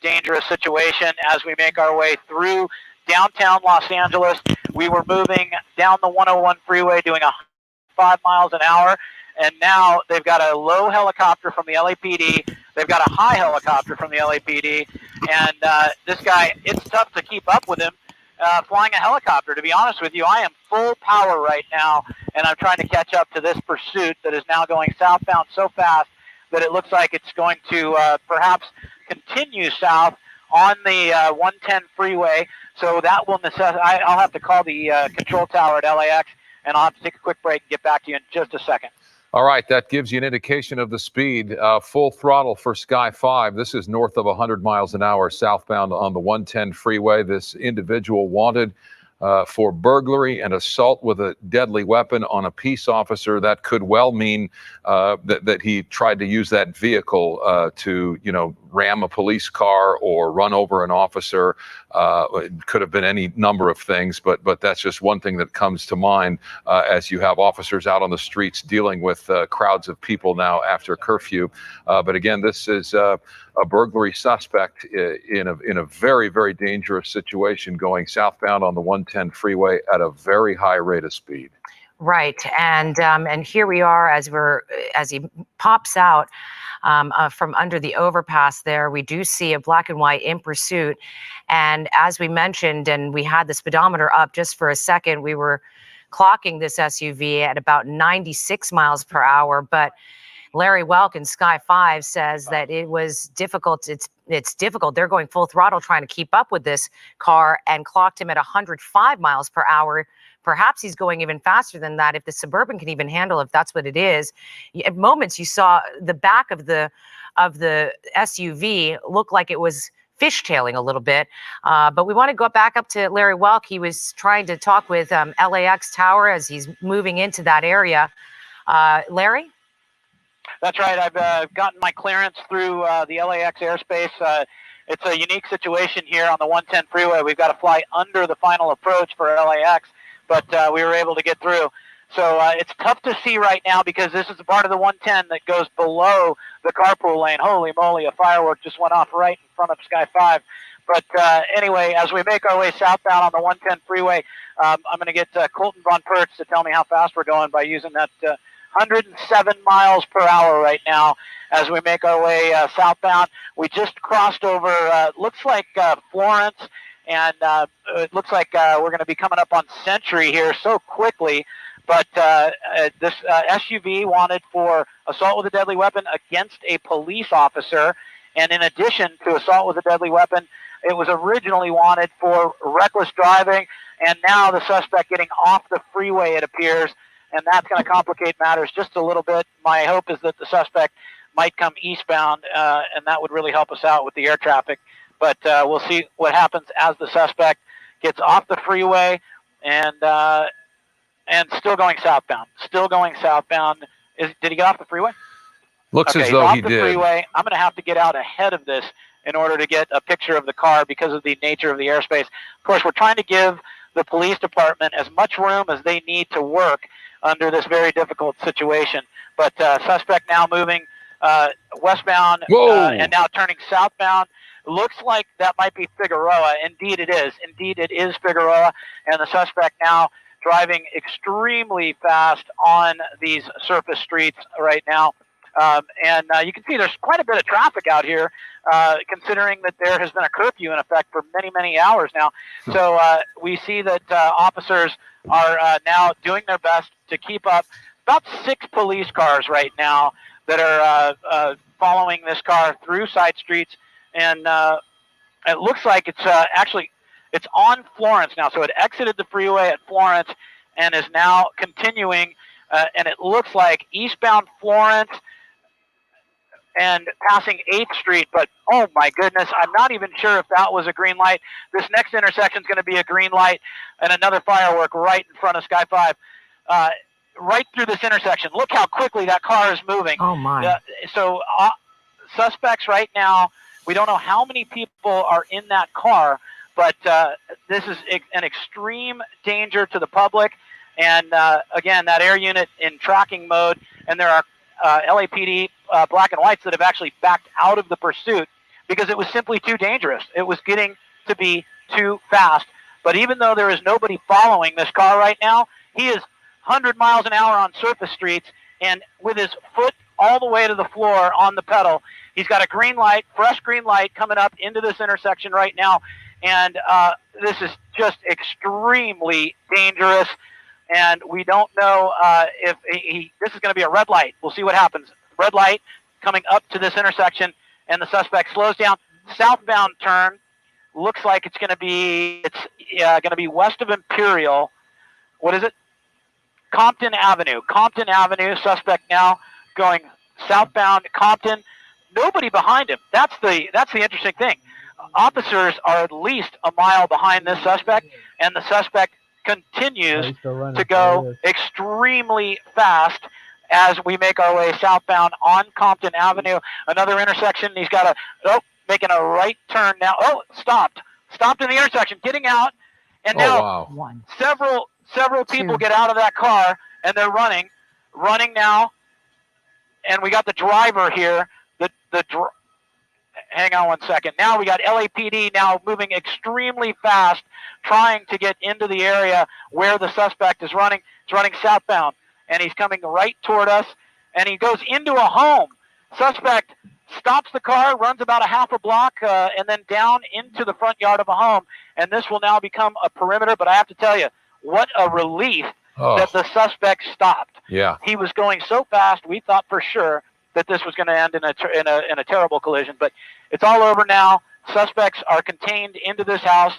dangerous situation as we make our way through downtown Los Angeles. We were moving down the 101 freeway doing 5 miles an hour, and now they've got a low helicopter from the LAPD. They've got a high helicopter from the LAPD, and this guy, it's tough to keep up with him flying a helicopter. To be honest with you, I am full power right now, and I'm trying to catch up to this pursuit that is now going southbound so fast that it looks like it's going to perhaps continue south on the 110 freeway. So that will necessitate, I'll have to call the control tower at LAX, and I'll have to take a quick break and get back to you in just a second. All right, that gives you an indication of the speed. Full throttle for Sky 5. This is north of 100 miles an hour southbound on the 110 freeway. This individual wanted for burglary and assault with a deadly weapon on a peace officer. That could well mean that he tried to use that vehicle to, ram a police car or run over an officer. It could have been any number of things, but that's just one thing that comes to mind as you have officers out on the streets dealing with crowds of people now after curfew. But again, this is a burglary suspect in a very, very dangerous situation going southbound on the 110 freeway at a very high rate of speed. Right, and here we are as he pops out from under the overpass there. We do see a black and white in pursuit, and as we mentioned, and we had the speedometer up just for a second, we were clocking this SUV at about 96 miles per hour, but Larry Welk in Sky 5 says that it was difficult. It's difficult. They're going full throttle trying to keep up with this car and clocked him at 105 miles per hour. Perhaps he's going even faster than that if the Suburban can even handle, if that's what it is. At moments you saw the back of the SUV look like it was fishtailing a little bit. But we want to go back up to Larry Welk. He was trying to talk with LAX Tower as he's moving into that area. Larry? That's right. I've gotten my clearance through the LAX airspace. It's a unique situation here on the 110 freeway. We've got to fly under the final approach for LAX, but we were able to get through. So it's tough to see right now because this is a part of the 110 that goes below the carpool lane. Holy moly, a firework just went off right in front of Sky 5. But anyway, as we make our way southbound on the 110 freeway, I'm going to get Colton Von Pertz to tell me how fast we're going by using that 107 miles per hour right now as we make our way southbound. We just crossed over, looks like Florence, and it looks like we're going to be coming up on Century here so quickly. But this SUV wanted for assault with a deadly weapon against a police officer. And in addition to assault with a deadly weapon, it was originally wanted for reckless driving. And now the suspect getting off the freeway, it appears. And that's going to complicate matters just a little bit. My hope is that the suspect might come eastbound, and that would really help us out with the air traffic. But we'll see what happens as the suspect gets off the freeway and still going southbound. Still going southbound. Did he get off the freeway? Looks okay, as though he did. did. Freeway. I'm going to have to get out ahead of this in order to get a picture of the car because of the nature of the airspace. Of course, we're trying to give the police department as much room as they need to work under this very difficult situation. But suspect now moving westbound and now turning southbound. Looks like that might be Figueroa. Indeed it is. Indeed it is Figueroa. And the suspect now driving extremely fast on these surface streets right now. And you can see there's quite a bit of traffic out here, considering that there has been a curfew in effect for many, many hours now. So we see that officers are now doing their best to keep up. About 6 police cars right now that are following this car through side streets. And it looks like it's it's on Florence now. So it exited the freeway at Florence and is now continuing. And it looks like eastbound Florence and passing 8th Street, but oh my goodness, I'm not even sure if that was a green light. This next intersection is going to be a green light and another firework right in front of Sky 5, right through this intersection. Look how quickly that car is moving. Oh my. So suspects right now, we don't know how many people are in that car, but this is an extreme danger to the public. And again, that air unit in tracking mode, and there are LAPD black and whites that have actually backed out of the pursuit because it was simply too dangerous. It was getting to be too fast. But even though there is nobody following this car right now, he is 100 miles an hour on surface streets, and with his foot all the way to the floor on the pedal. He's got a green light, fresh green light coming up into this intersection right now. And this is just extremely dangerous. And we don't know if this is going to be a red light. We'll see what happens. Red light coming up to this intersection, and the suspect slows down. Southbound turn looks like it's going to be west of Imperial. What is it? Compton Avenue. Compton Avenue. Suspect now going southbound Compton. Nobody behind him. That's the interesting thing. Officers are at least a mile behind this suspect, and the suspect continues to go extremely fast as we make our way southbound on Compton Avenue. Another intersection. He's got making a right turn now. Oh, stopped in the intersection, getting out, and now several people get out of that car, and they're running now. And we got the driver here. Hang on one second. Now we got LAPD now moving extremely fast, trying to get into the area where the suspect is running. He's running southbound, and he's coming right toward us, and he goes into a home. Suspect stops the car, runs about a half a block, and then down into the front yard of a home. And this will now become a perimeter. But I have to tell you, what a relief that the suspect stopped. Yeah. He was going so fast, we thought for sure that this was going to end in a terrible collision. But it's all over now. Suspects are contained into this house.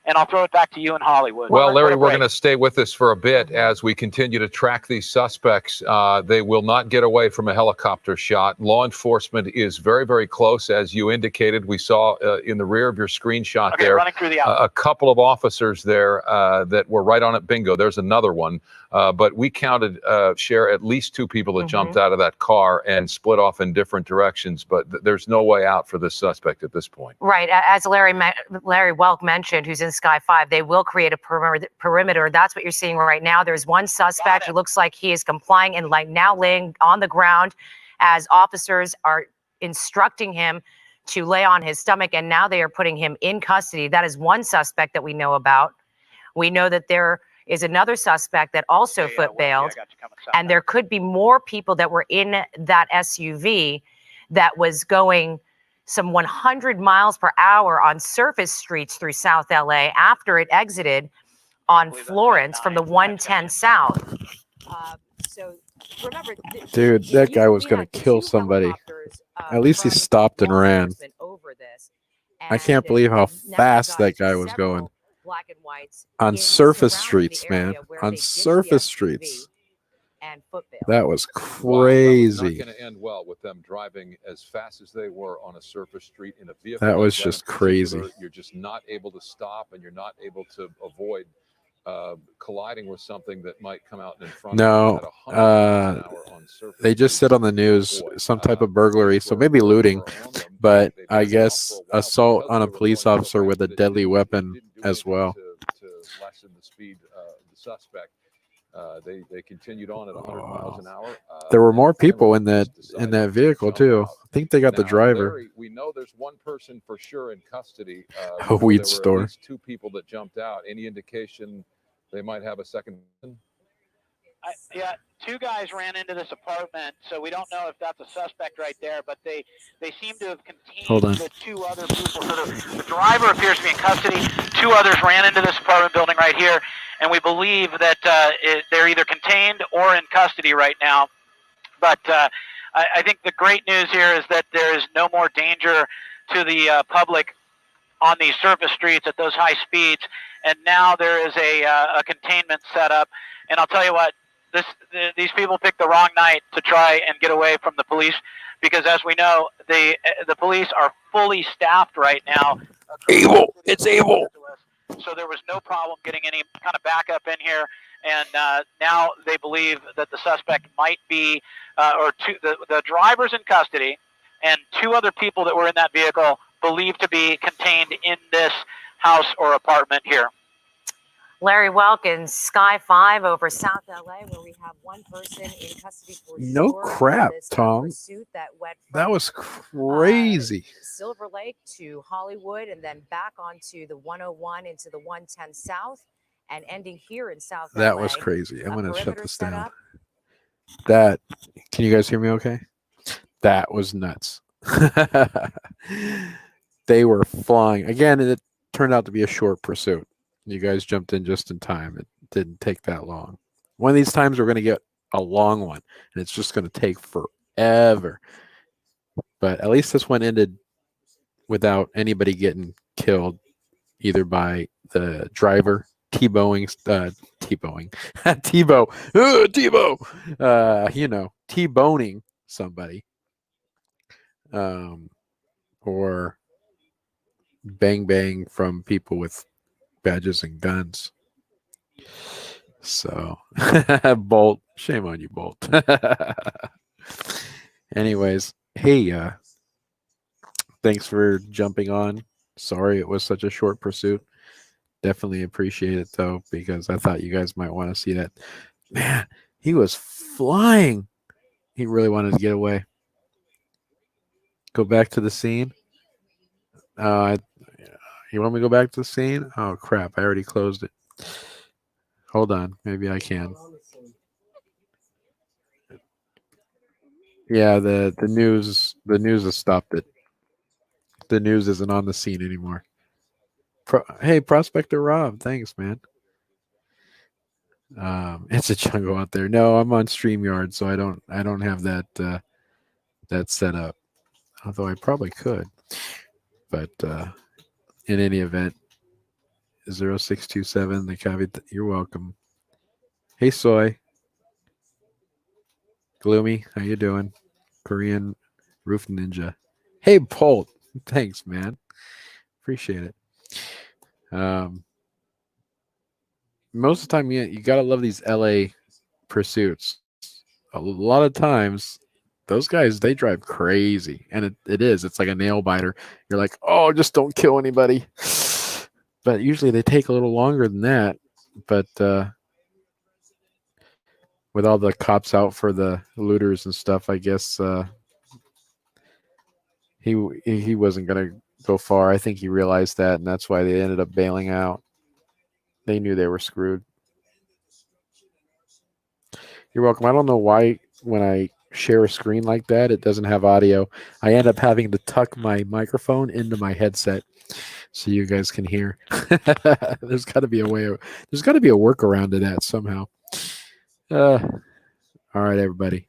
And I'll throw it back to you in Hollywood. Well, Larry, we're going to stay with this for a bit as we continue to track these suspects. They will not get away from a helicopter shot. Law enforcement is very, very close, as you indicated. We saw in the rear of your screenshot there running through the a couple of officers there that were right on it. Bingo, there's another one. But we counted, Cher, at least two people that jumped out of that car and split off in different directions. But there's no way out for this suspect at this point. Right. As Larry Welk mentioned, who's in Sky 5, they will create a perimeter. That's what you're seeing right now. There's one suspect who looks like he is complying and now laying on the ground as officers are instructing him to lay on his stomach. And now they are putting him in custody. That is one suspect that we know about. We know that there is another suspect that also foot bailed. And there could be more people that were in that SUV that was going some 100 miles per hour on surface streets through South LA after it exited on Florence from the 110 South. So remember, dude, that guy was going to kill somebody. At least he stopped and ran. I can't believe how fast that guy was going. Black and whites on surface streets, man. On surface streets. And foot bail. That was crazy. Wow, not going to end well with them driving as fast as they were on a surface street in a vehicle. That was just crazy. You're just not able to stop, and you're not able to avoid colliding with something that might come out in front of you. No, they just said on the news some type of burglary, so maybe looting, but I guess assault on a police officer with a deadly weapon as well. To lessen the speed of the suspect. They continued on at 100 miles an hour. There were more people in that vehicle too. I think they got the driver. Larry, we know there's one person for sure in custody. A weed store. At least two people that jumped out. Any indication they might have a second? Yeah, two guys ran into this apartment, so we don't know if that's a suspect right there. But they seem to have contained the two other people. So the driver appears to be in custody. Two others ran into this apartment building right here. And we believe that they're either contained or in custody right now. But I think the great news here is that there is no more danger to the public on these surface streets at those high speeds. And now there is a containment set up. And I'll tell you what, these people picked the wrong night to try and get away from the police, because as we know, the police are fully staffed right now. Evil. It's evil. So there was no problem getting any kind of backup in here, and now they believe that the suspect might be, the driver's in custody, and two other people that were in that vehicle believed to be contained in this house or apartment here. Larry Welkins, Sky 5 over South LA, where we have one person in custody for No sure. crap, This Tom. pursuit that went That from was crazy. Silver Lake to Hollywood and then back onto the 101 into the 110 South and ending here in South LA. That was crazy. I'm going to shut perimeter this set down. up. That, can you guys hear me okay? That was nuts. They were flying. Again, it turned out to be a short pursuit. You guys jumped in just in time. It didn't take that long. One of these times we're going to get a long one, and it's just going to take forever. But at least this one ended without anybody getting killed, either by the driver, T-Boning, T-boning somebody, or bang from people with badges and guns. So, Bolt, shame on you, Bolt. Anyways, hey, thanks for jumping on. Sorry it was such a short pursuit. Definitely appreciate it, though, because I thought you guys might want to see that. Man, he was flying. He really wanted to get away. Go back to the scene. You want me to go back to the scene? Oh, crap. I already closed it. Hold on. Maybe I can. Yeah, the news has stopped it. The news isn't on the scene anymore. Hey, Prospector Rob, thanks, man. It's a jungle out there. No, I'm on StreamYard, so I don't have that that set up. Although I probably could. But in any event, 0627, the caveat. You're welcome. Hey, Soy. Gloomy, how you doing? Korean Roof Ninja. Hey, Bolt. Thanks, man. Appreciate it. Most of the time, you gotta love these LA pursuits. A lot of times, those guys, they drive crazy, and it is. It's like a nail biter. You're like, oh, just don't kill anybody. But usually they take a little longer than that. But with all the cops out for the looters and stuff, I guess he wasn't gonna go far. I think he realized that, and that's why they ended up bailing out. They knew they were screwed. You're welcome. I don't know why when I share a screen like that, it doesn't have audio. I end up having to tuck my microphone into my headset so you guys can hear. There's got to be a way. There's got to be a workaround to that somehow. All right, everybody.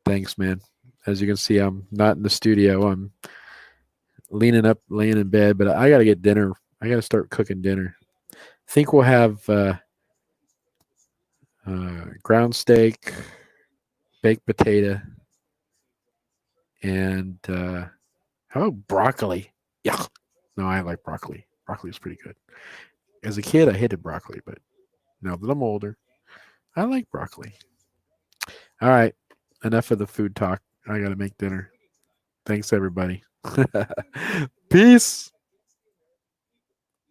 Thanks, man. As you can see, I'm not in the studio. I'm leaning up, laying in bed, but I got to get dinner. I got to start cooking dinner. I think we'll have ground steak, baked potato, and how about broccoli? Yeah. No, I like broccoli. Broccoli is pretty good. As a kid, I hated broccoli, but now that I'm older, I like broccoli. All right. Enough of the food talk. I got to make dinner. Thanks, everybody. Peace.